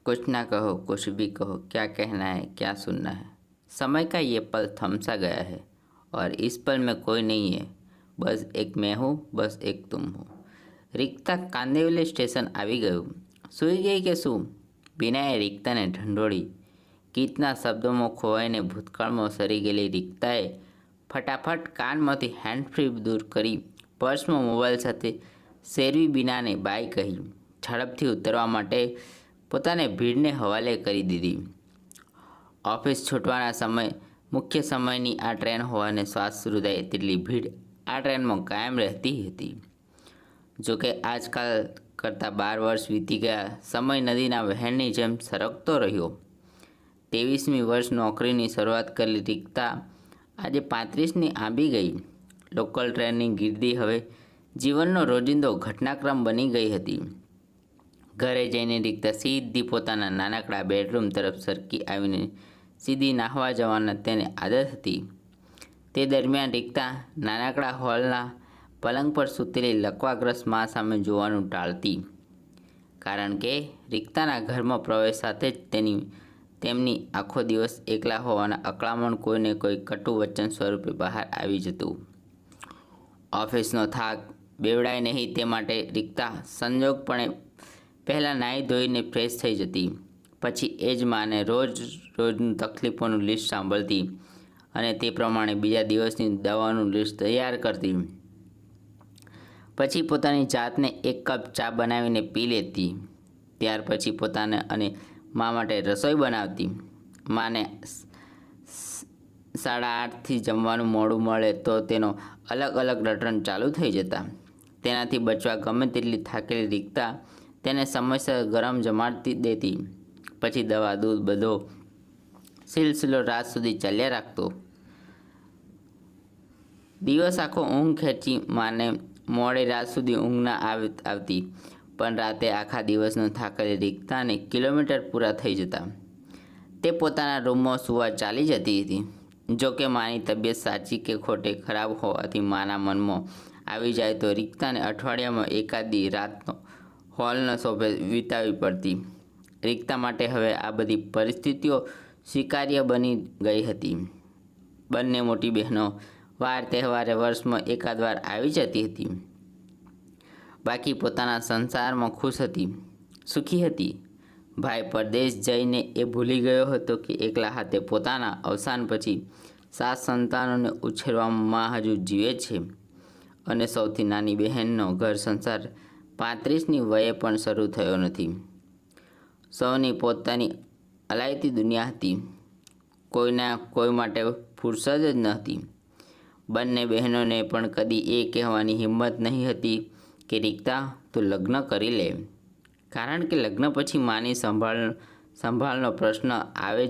कुछ ना कहो कुछ भी कहो, क्या कहना है क्या सुनना है। समय का ये पल थम सा गया है और इस पल में कोई नहीं है, बस एक मैं हूँ, बस एक तुम हो। રીકતા કાંદિવલી સ્ટેશન આવી ગયું. સૂઈ ગઈ કે શું? બીનાએ રીકતાને ઢંઢોળી. ગીતના શબ્દોમાં ખોવાઈને ભૂતકાળમાં સરી ગયેલી રીકતાએ ફટાફટ કાનમાંથી હેન્ડફ્રી દૂર કરી પર્સમાં મોબાઈલ સાથે શેરવી બીનાને બાય કહી ઝડપથી ઉતરવા માટે પોતાને ભીડને હવાલે કરી દીધી. ઓફિસ છૂટવાના સમય મુખ્ય સમયની આ ટ્રેન હોવાને શ્વાસ રૂધાય તેટલી ભીડ આ ટ્રેનમાં કાયમ રહેતી હતી. જોકે આજકાલ કરતાં 12 વર્ષ વીતી ગયા. સમય નદીના વહેણની જેમ સરકતો રહ્યો. 23મી વર્ષ નોકરીની શરૂઆત કરેલી રીકતા આજે 35ની આંબી ગઈ. લોકલ ટ્રેનની ગીર્દી હવે જીવનનો રોજિંદો ઘટનાક્રમ બની ગઈ હતી. ઘરે જઈને રીકતા સીધી પોતાના નાનકડા બેડરૂમ તરફ સરકી આવીને સીધી નાહવા જવાના તેને આદત હતી. તે દરમિયાન રીકતા નાનકડા હોલના પલંગ પર સૂતેલી લકવાગ્રસ્ત મા સામે જોવાનું ટાળતી, કારણ કે રીકતાના ઘરમાં પ્રવેશ સાથે જ તેમની આખો દિવસ એકલા હોવાના અકળામણ કોઈને કોઈ કટુ વચન સ્વરૂપે બહાર આવી જતું. ઓફિસનો થાક બેવડાય નહીં તે માટે રીકતા સંજોગપણે પહેલાં નાહી ધોઈને ફ્રેશ થઈ જતી. પછી એ જ માને રોજનું તકલીફોનું લિસ્ટ સાંભળતી અને તે પ્રમાણે બીજા દિવસની દવાનું લિસ્ટ તૈયાર કરતી. પછી પોતાની જાતને એક કપ ચા બનાવીને પી લેતી. ત્યાર પછી પોતાને અને મા માટે રસોઈ બનાવતી. માને 8:30થી જમવાનું મોડું મળે તો તેનો અલગ રટણ ચાલુ થઈ જતા. તેનાથી બચવા ગમે તેટલી થાકેલી રીકતા તેને સમયસર ગરમ જમાડતી દેતી. પછી દવા દૂધ બધો સિલસિલો રાત સુધી ચાલ્યા રાખતો. દિવસ આખો ઊંઘ ખેંચી માને મોડી રાત સુધી ઊંઘ ના આવતી, પણ રાતે આખા દિવસનો થાકેલી રીકતાને કિલોમીટર પૂરા થઈ જતા. તે પોતાના રૂમમાં સૂવા ચાલી જતી હતી. જોકે માની તબિયત સાચી કે ખોટે ખરાબ હોવાથી માના મનમાં આવી જાય તો રીકતાને અઠવાડિયામાં એકાદી રાતનો હોલનો સોફે વિતાવવી પડતી. રીકતા માટે હવે આ બધી પરિસ્થિતિઓ સ્વીકાર્ય બની ગઈ હતી. બંને મોટી બહેનો વાર તહેવારે વર્ષમાં એકાદ વાર આવી જતી હતી. બાકી પોતાના સંસારમાં ખુશ હતી, સુખી હતી. ભાઈ પરદેશ જઈને એ ભૂલી ગયો હતો કે એકલા હાથે પોતાના અવસાન પછી 7 સંતાનોને ઉછેરવામાં હજુ જીવે છે અને સૌથી નાની બહેનનો ઘર સંસાર 35ની વયે પણ શરૂ થયો નથી. સૌની પોતાની અલાયતી દુનિયા હતી. કોઈના કોઈ માટે ફુરસદ જ ન હતી. બંને બહેનોને પણ કદી એ કહેવાની હિંમત નહીં હતી કે રીકતા તું લગ્ન કરી લે, કારણ કે લગ્ન પછી માની સંભાળનો પ્રશ્ન આવે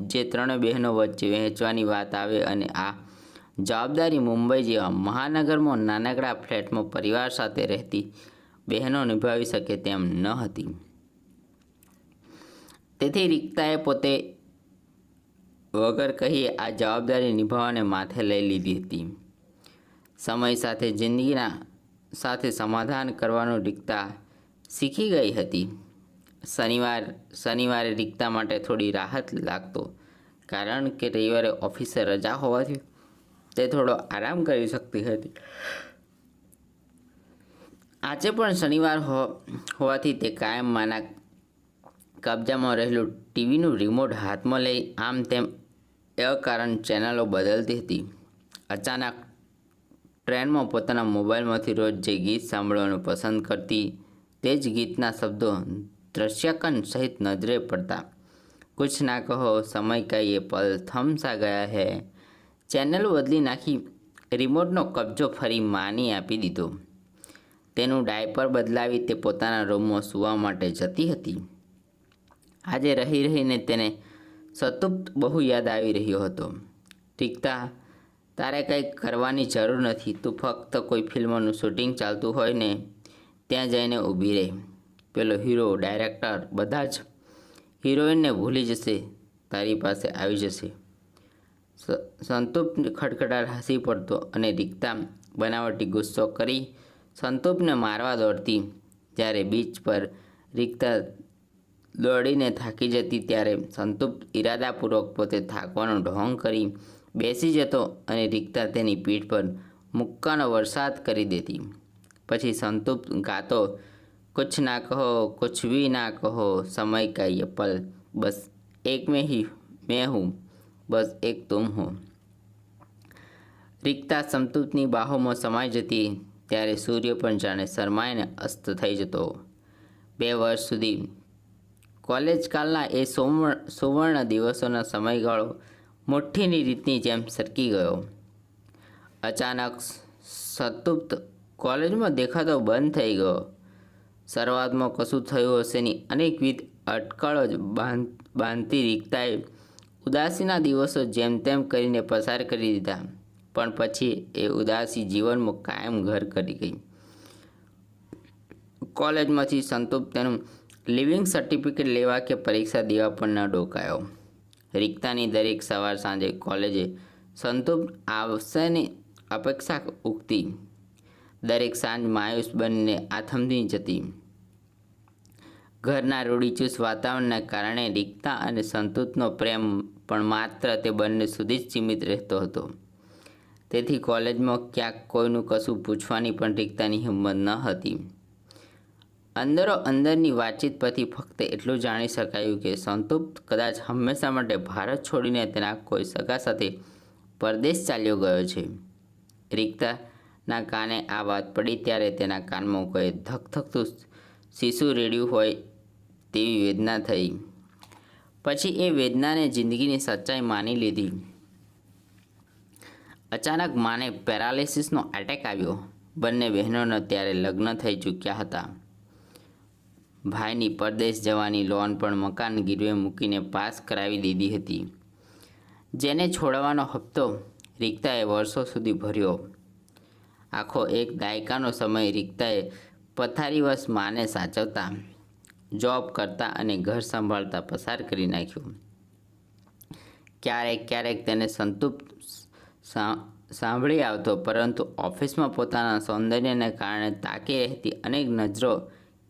જે 3 બહેનો વચ્ચે વહેંચવાની વાત આવે અને આ જવાબદારી મુંબઈ જેવા મહાનગરમાં નાનકડા ફ્લેટમાં પરિવાર સાથે રહેતી બહેનો નિભાવી શકે તેમ ન હતી. તેથી રીકતાએ પોતે વગર કહીએ આ જવાબદારી નિભાવવાને માથે લઈ લીધી હતી. સમય સાથે જિંદગીના સાથે સમાધાન કરવાનું રીકતા શીખી ગઈ હતી. શનિવારે રીકતા માટે થોડી રાહત લાગતો, કારણ કે રવિવારે ઓફિસે રજા હોવાથી તે થોડો આરામ કરી શકતી હતી. આજે પણ શનિવાર હોવાથી તે કાયમ માના કબજામાં રહેલું ટીવીનું રિમોટ હાથમાં લઈ આમ તેમ અકારણ ચેનલો બદલતી હતી. અચાનક ટ્રેનમાં પોતાના મોબાઈલમાંથી રોજ જે ગીત સાંભળવાનું પસંદ કરતી તે જ ગીતના શબ્દો દ્રશ્યાંકન સહિત નજરે પડતા. કુછ ના કહો, સમય કા યે પલ થમ સા ગયા હૈ. ચેનલો બદલી નાખી રિમોટનો કબજો ફરી માની આપી દીધો. તેનું ડાયપર બદલાવી તે પોતાના રૂમમાં સૂવા માટે જતી હતી. આજે રહીને તેને સતુપ્ત બહુ યાદ આવી રહ્યો હતો. રીકતા, તારે કંઈ કરવાની જરૂર નથી. તું ફક્ત કોઈ ફિલ્મનું શૂટિંગ ચાલતું હોય ને ત્યાં જઈને ઊભી રહે. પેલો હીરો, ડાયરેક્ટર બધા જ હિરોઈનને ભૂલી જશે, તારી પાસે આવી જશે. સંતુપ ખડખડાટ હસી પડતો અને રીકતા બનાવટી ગુસ્સો કરી સંતુપને મારવા દોડતી. જ્યારે બીચ પર રીકતા દોડીને થાકી જતી ત્યારે સંતુપ્ત ઇરાદાપૂર્વક પોતે થાકવાનો ઢોંગ કરી બેસી જતો અને રીક્તા તેની પીઠ પર મુક્કાનો વરસાદ કરી દેતી. પછી સંતુપ્ત ગાતો, કુછ ના કહો, કુછ ભી ના કહો, સમય કા યે પલ, બસ એક મેં હું, બસ એક તુમ હો. રીક્તા સંતુપ્તની બાહોમાં સમાઈ જતી ત્યારે સૂર્ય પણ જાણે શરમાઈને અસ્ત થઈ જતો. 2 વર્ષ સુધી કોલેજ કાલના એ સુવર્ણ દિવસોનો સમયગાળો મુઠ્ઠીની રીતની જેમ સરકી ગયો. અચાનક સંતુપ્ત કોલેજમાં દેખાતો બંધ થઈ ગયો. શરૂઆતમાં કશું થયું હશેની અનેકવિધ અટકળો જ બાંધતી રીક્તાએ ઉદાસીના દિવસો જેમ તેમ કરીને પસાર કરી દીધા. પણ પછી એ ઉદાસી જીવનમાં કાયમ ઘર કરી ગઈ. કોલેજમાંથી સંતુપ્ત તેનું લિવિંગ સર્ટિફિકેટ લેવા કે પરીક્ષા દેવા પણ ન ડોકાયો. રીક્તાની દરેક સવાર સાંજે કોલેજે સંતુપ્ત આવશેની અપેક્ષા ઉગતી. દરેક સાંજ માયુસ બનીને આથમતી જતી. ઘરના રૂઢિચુસ્ત વાતાવરણના કારણે રીક્તા અને સંતુપ્તનો પ્રેમ પણ માત્ર તે બંને સુધી જ સીમિત રહેતો હતો. તેથી કોલેજમાં ક્યાંક કોઈનું કશું પૂછવાની પણ રીક્તાની હિંમત ન હતી. અંદરની વાતચીત પરથી ફક્ત એટલું જાણી શકાયું કે સંતુપ્ત કદાચ હંમેશા માટે ભારત છોડીને તેના કોઈ સગા સાથે પરદેશ ચાલ્યો ગયો છે. રીક્તાના કાને આ વાત પડી ત્યારે તેના કાનમાં કોઈ ધકધકતું શીશું રેડ્યું હોય તેવી વેદના થઈ. પછી એ વેદનાને જિંદગીની સચ્ચાઈ માની લીધી. અચાનક માને પેરાલિસિસનો એટેક આવ્યો. બંને બહેનોના ત્યારે લગ્ન થઈ ચૂક્યા હતા. ભાઈની પરદેશ જવાની લોન પણ મકાન ગીરવે મૂકીને પાસ કરાવી દીધી હતી, જેને છોડવાનો હપ્તો રીક્તાએ વર્ષો સુધી ભર્યો. આખો એક દાયકાનો સમય રીક્તાએ પથારીવશ માને સાચવતા, જોબ કરતા અને ઘર સંભાળતા પસાર કરી નાખ્યો. ક્યારેક તેને સંતુપ્ત સાંભળી આવતો, પરંતુ ઓફિસમાં પોતાના સૌંદર્યને કારણે તાકી રહેતી અનેક નજરો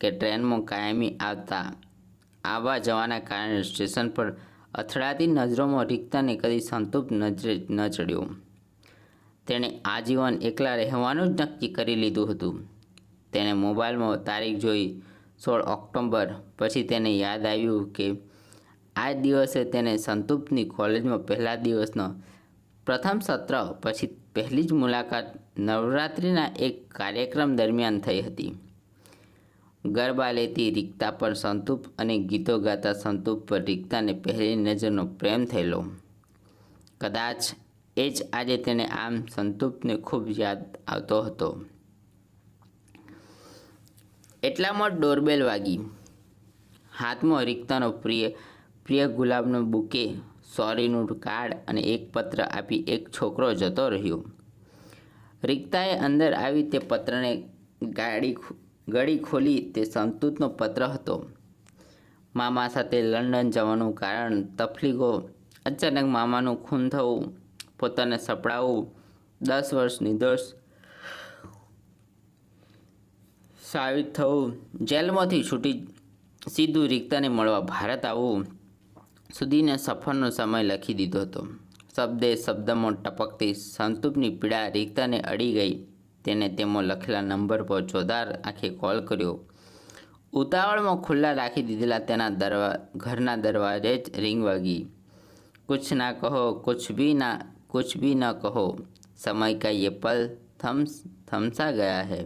કે ટ્રેનમાં કાયમી આવવા જવાના કારણે સ્ટેશન પર અથડાતી નજરોમાં રીક્તાને કદી સંતુપ્ત નજરે ન ચડ્યો. તેણે આજીવન એકલા રહેવાનું જ નક્કી કરી લીધું હતું. તેણે મોબાઈલમાં તારીખ જોઈ 16 ઓક્ટોબર. પછી તેને યાદ આવ્યું કે આ દિવસે તેને સંતુપ્તની કોલેજમાં પહેલા દિવસનો પ્રથમ સત્ર પછી પહેલી જ મુલાકાત નવરાત્રિના એક કાર્યક્રમ દરમિયાન થઈ હતી. ગરબા લેતી રીક્તા પર સંતુપ્ત અને ગીતો ગાતા સંતુપ્ત પર રીક્તાને પહેલી નજરનો પ્રેમ થયેલો. કદાચ એ જ આજે તેને આમ સંતુપ્તને ખૂબ યાદ આવતો હતો. એટલામાં ડોરબેલ વાગી. હાથમાં રીક્તાનો પ્રિય ગુલાબનો બુકે, સોરીનું કાર્ડ અને એક પત્ર આપી એક છોકરો જતો રહ્યો. રીક્તાએ અંદર આવી તે પત્રને ગળી ખોલી. તે સંતુપ્તનો પત્ર હતો. મામા સાથે લંડન જવાનું કારણ તફલીકો, અચાનક મામાનું ખૂન થવું, પોતાને સપડાવવું, 10 વર્ષ નિર્દોષ સાબિત થવું, જેલમાંથી છૂટી સીધું રીક્તાને મળવા ભારત આવવું સુધીના સફરનો સમય લખી દીધો હતો. શબ્દમાં ટપકતી સંતુપ્તની પીડા રીક્તાને અડી ગઈ. તેને તેમાં લખેલા નંબર પર ચોધાર આંખે કોલ કર્યો. ઉતાવળમાં ખુલ્લા રાખી દીધેલા તેના ઘરના દરવાજે જ રીંગ વાગી. કુછ ના કહો, કુછ ભી ના કહો, સમય કા યે પલ થમસા ગયા હૈ.